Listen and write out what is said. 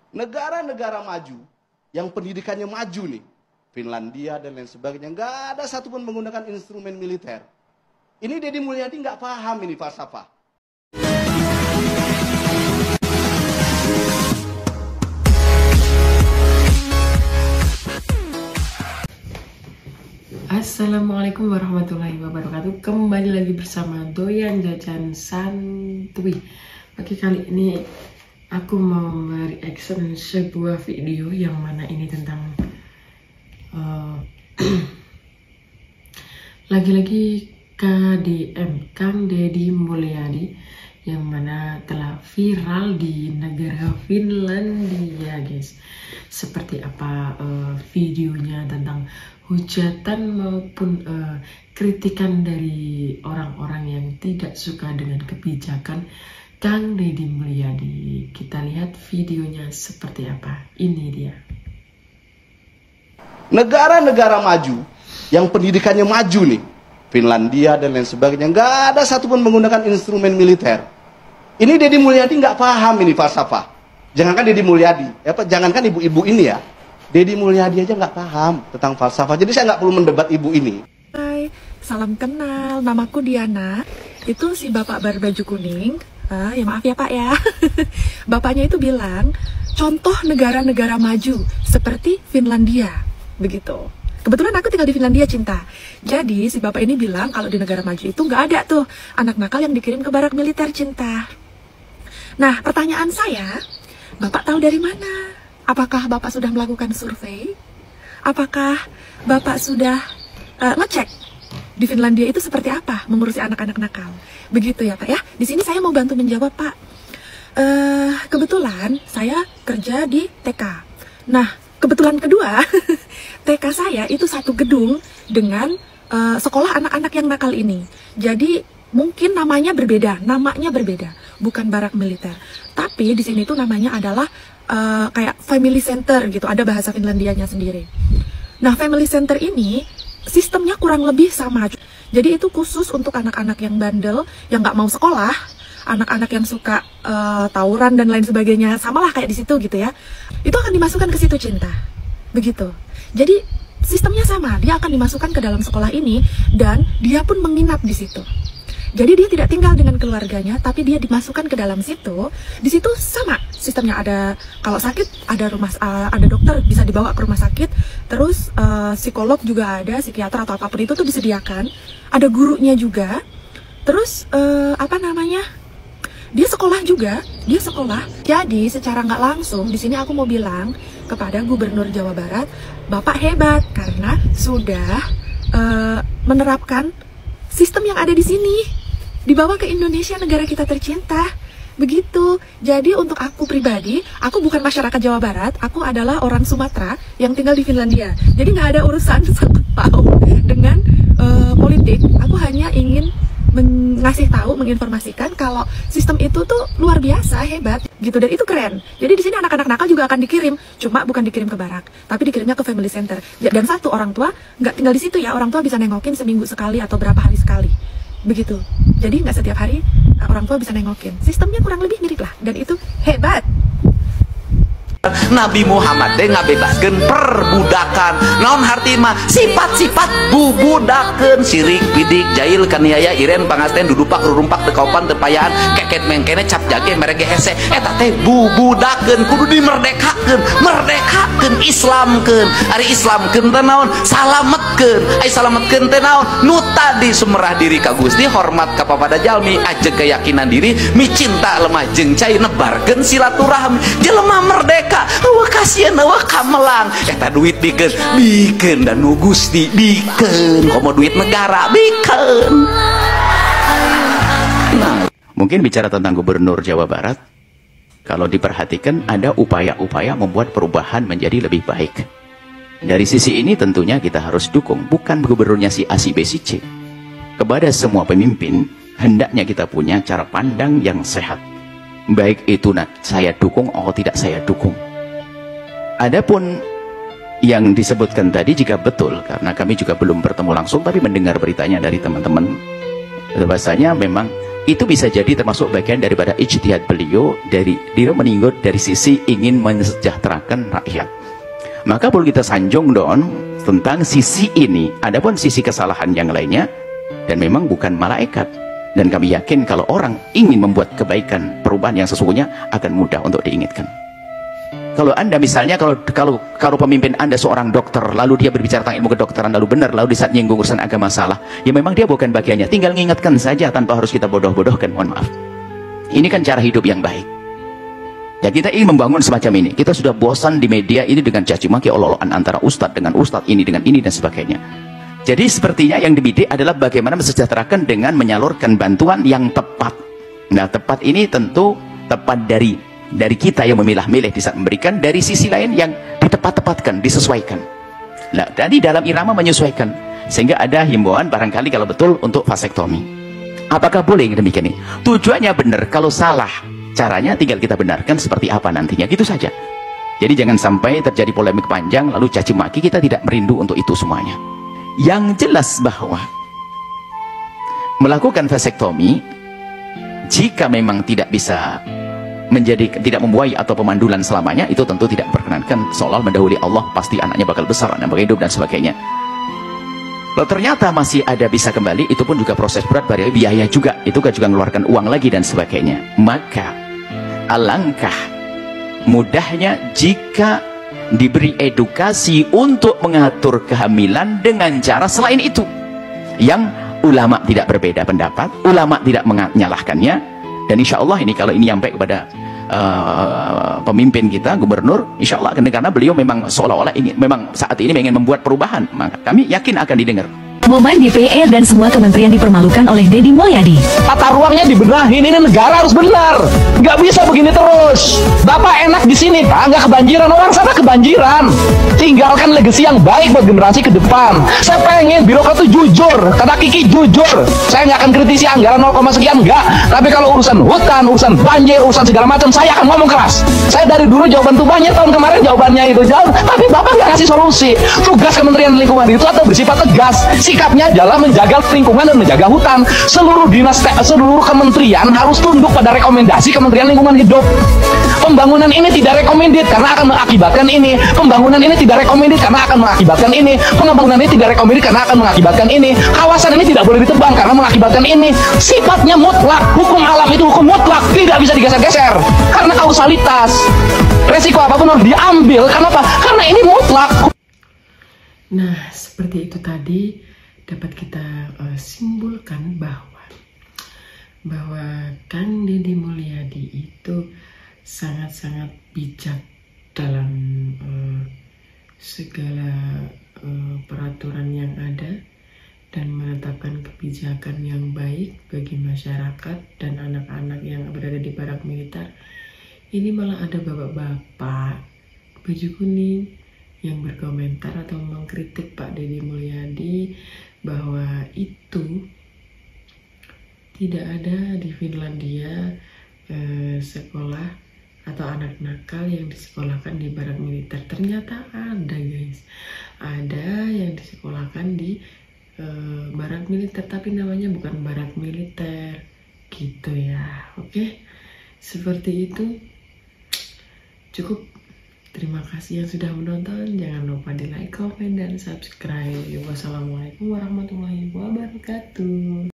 Negara-negara maju yang pendidikannya maju nih, Finlandia dan lain sebagainya, nggak ada satupun menggunakan instrumen militer. Ini Deddy Mulyadi nggak paham ini falsafah. Assalamualaikum warahmatullahi wabarakatuh. Kembali lagi bersama Doyan Jajan Santuy. Pagi kali ini aku mau mereaction sebuah video yang mana ini tentang lagi-lagi KDM, Kang Deddy Mulyadi, yang mana telah viral di negara Finlandia, guys. Seperti apa videonya tentang hujatan maupun kritikan dari orang-orang yang tidak suka dengan kebijakan Kang Deddy Mulyadi. Kita lihat videonya seperti apa. Ini dia. Negara-negara maju yang pendidikannya maju nih, Finlandia dan lain sebagainya, nggak ada satupun menggunakan instrumen militer. Ini Deddy Mulyadi nggak paham ini falsafah. Jangankan Deddy Mulyadi, jangankan ibu-ibu ini ya, Deddy Mulyadi aja nggak paham tentang falsafah. Jadi saya nggak perlu mendebat ibu ini. Hai, salam kenal. Namaku Diana. Itu si bapak berbaju kuning. Ya maaf ya Pak ya. Bapaknya itu bilang contoh negara-negara maju seperti Finlandia, begitu. Kebetulan aku tinggal di Finlandia, Cinta. Jadi si bapak ini bilang kalau di negara maju itu nggak ada tuh anak nakal yang dikirim ke barak militer, Cinta. Nah, pertanyaan saya, bapak tahu dari mana? Apakah bapak sudah melakukan survei? Apakah bapak sudah ngecek di Finlandia itu seperti apa mengurusi anak-anak nakal? Begitu ya Pak ya. Di sini saya mau bantu menjawab Pak. Kebetulan saya kerja di TK. Nah, kebetulan kedua, TK saya itu satu gedung dengan sekolah anak-anak yang nakal ini. Jadi mungkin namanya berbeda, bukan barak militer. Tapi di sini tuh namanya adalah kayak family center gitu, ada bahasa Finlandianya sendiri. Nah, family center ini sistemnya kurang lebih sama. Jadi itu khusus untuk anak-anak yang bandel, yang nggak mau sekolah, anak-anak yang suka tawuran dan lain sebagainya, samalah kayak di situ gitu ya. Itu akan dimasukkan ke situ, Cinta. Begitu. Jadi sistemnya sama, dia akan dimasukkan ke dalam sekolah ini dan dia pun menginap di situ. Jadi dia tidak tinggal dengan keluarganya, tapi dia dimasukkan ke dalam situ. Di situ sama sistemnya, ada kalau sakit ada ada dokter bisa dibawa ke rumah sakit. Terus psikolog juga ada, psikiater atau apapun itu tuh disediakan. Ada gurunya juga. Terus dia sekolah juga, dia sekolah. Jadi secara nggak langsung di sini aku mau bilang kepada Gubernur Jawa Barat, Bapak hebat karena sudah menerapkan sistem yang ada di sini, dibawa ke Indonesia, negara kita tercinta. Begitu. Jadi untuk aku pribadi, aku bukan masyarakat Jawa Barat, aku adalah orang Sumatera yang tinggal di Finlandia. Jadi nggak ada urusan dengan politik. Aku hanya ingin ngasih tahu, menginformasikan kalau sistem itu tuh luar biasa, hebat gitu, dan itu keren. Jadi di sini anak-anak nakal juga akan dikirim, cuma bukan dikirim ke barak, tapi dikirimnya ke family center. Dan satu, orang tua nggak tinggal di situ ya, orang tua bisa nengokin seminggu sekali atau berapa hari sekali, begitu. Jadi nggak setiap hari orang tua bisa nengokin. Sistemnya kurang lebih mirip lah, dan itu hebat. Nabi Muhammad deh ngabebaskeun perbudakan. Naon harti mah sifat-sifat bubudakeun, sirik, bidik, jail, kaniaya, iren, pangasten, dudupak, rurumpak, tekaupan, tepayaan, keket mengkene, cap jage, merege hese. Eta teh bubudakeun, kudu merdekakeun, islamkeun. Ari islamkeun teh naon? Salametkeun. Ai salametkeun teh naon? Nu tadi sumerah diri ka Gusti, hormat ka papada jalmi, ajeg keyakinan diri, micinta lemah jeung cai, nebarkeun silaturahmi. Jelema merdeka, wah kasihan, wah kamelang. Eta duit bikeun dan nu Gusti bikeun, komo duit negara bikeun. Nah, mungkin bicara tentang Gubernur Jawa Barat, kalau diperhatikan ada upaya-upaya membuat perubahan menjadi lebih baik. Dari sisi ini tentunya kita harus dukung, bukan gubernurnya si A, si B, si C. Kepada semua pemimpin, hendaknya kita punya cara pandang yang sehat. Baik itu saya dukung atau tidak saya dukung. Adapun yang disebutkan tadi jika betul, karena kami juga belum bertemu langsung tapi mendengar beritanya dari teman-teman, bahwasanya memang itu bisa jadi termasuk bagian daripada ijtihad beliau, dari dia meninggut dari sisi ingin mensejahterakan rakyat. Maka perlu kita sanjung dong tentang sisi ini. Adapun sisi kesalahan yang lainnya, dan memang bukan malaikat. Dan kami yakin kalau orang ingin membuat kebaikan, perubahan yang sesungguhnya akan mudah untuk diingatkan. Kalau Anda misalnya, kalau pemimpin Anda seorang dokter, lalu dia berbicara tentang ilmu kedokteran, lalu benar, lalu di saat nyinggung urusan agama salah, ya memang dia bukan bagiannya. Tinggal mengingatkan saja tanpa harus kita bodoh-bodohkan, mohon maaf. Ini kan cara hidup yang baik. Ya, kita ingin membangun semacam ini. Kita sudah bosan di media ini dengan caci maki, olok-olokan antara ustadz dengan ustadz, ini dengan ini dan sebagainya. Jadi sepertinya yang dibidik adalah bagaimana mensejahterakan dengan menyalurkan bantuan yang tepat. Nah, tepat ini tentu tepat dari kita yang memilah-milih di saat memberikan, dari sisi lain yang ditepat-tepatkan, disesuaikan. Nah, tadi dalam irama menyesuaikan, sehingga ada himbauan barangkali kalau betul untuk vasektomi. Apakah boleh demikian ini? Tujuannya benar, kalau salah caranya tinggal kita benarkan seperti apa nantinya, gitu saja. Jadi jangan sampai terjadi polemik panjang lalu caci maki, kita tidak merindu untuk itu semuanya. Yang jelas bahwa melakukan vasektomi, jika memang tidak bisa tidak membuai atau pemandulan selamanya, itu tentu tidak diperkenankan, seolah mendahului Allah, pasti anaknya bakal besar, anaknya bakal hidup dan sebagainya. Kalau ternyata masih ada bisa kembali, itu pun juga proses berat, biaya juga, itu kan juga mengeluarkan uang lagi dan sebagainya. Maka alangkah mudahnya jika diberi edukasi untuk mengatur kehamilan dengan cara selain itu, yang ulama tidak berbeda pendapat, ulama tidak menyalahkannya. Dan insya Allah ini kalau ini sampai kepada pemimpin kita, gubernur, insya Allah, karena beliau memang seolah-olah ingin, memang saat ini ingin membuat perubahan, maka kami yakin akan didengar. Momen DPR dan semua kementerian dipermalukan oleh Deddy Mulyadi. Tata ruangnya dibenahin, ini negara harus benar. Nggak bisa begini terus. Bapak enak di sini, Pak, nggak kebanjiran, orang sana kebanjiran. Tinggalkan legasi yang baik buat generasi ke depan. Saya pengen birokrat itu jujur, kata Kiki jujur. Saya nggak akan kritisi anggaran 0, sekian, nggak. Tapi kalau urusan hutan, urusan banjir, urusan segala macam, saya akan ngomong keras. Saya dari dulu jawaban tuh banyak, tahun kemarin jawabannya itu jauh. Tapi Bapak nggak ngasih solusi. Tugas Kementerian Lingkungan itu atau bersifat tegas. Sikapnya adalah menjaga lingkungan dan menjaga hutan. Seluruh dinas, seluruh kementerian harus tunduk pada rekomendasi Kementerian Lingkungan Hidup. Pembangunan ini tidak recommended karena akan mengakibatkan ini. Pembangunan ini tidak recommended karena akan mengakibatkan ini. Pembangunan ini tidak recommended karena akan mengakibatkan ini. Kawasan ini tidak boleh ditebang karena mengakibatkan ini. Sifatnya mutlak. Hukum alam itu hukum mutlak, tidak bisa digeser-geser karena kausalitas. Resiko apapun harus diambil. Kenapa? Karena ini mutlak. Nah, seperti itu tadi dapat kita simpulkan bahwa Kang Deddy Mulyadi itu sangat-sangat bijak dalam segala peraturan yang ada dan menetapkan kebijakan yang baik bagi masyarakat dan anak-anak yang berada di barak militer. Ini malah ada bapak-bapak baju kuning yang berkomentar atau mengkritik Pak Deddy Mulyadi bahwa itu tidak ada di Finlandia sekolah atau anak nakal yang disekolahkan di barak militer. Ternyata ada, guys, ada yang disekolahkan di barak militer, tapi namanya bukan barak militer gitu ya. Oke, seperti itu. Cukup. Terima kasih yang sudah menonton. Jangan lupa di like, komen, dan subscribe. Wassalamualaikum warahmatullahi wabarakatuh.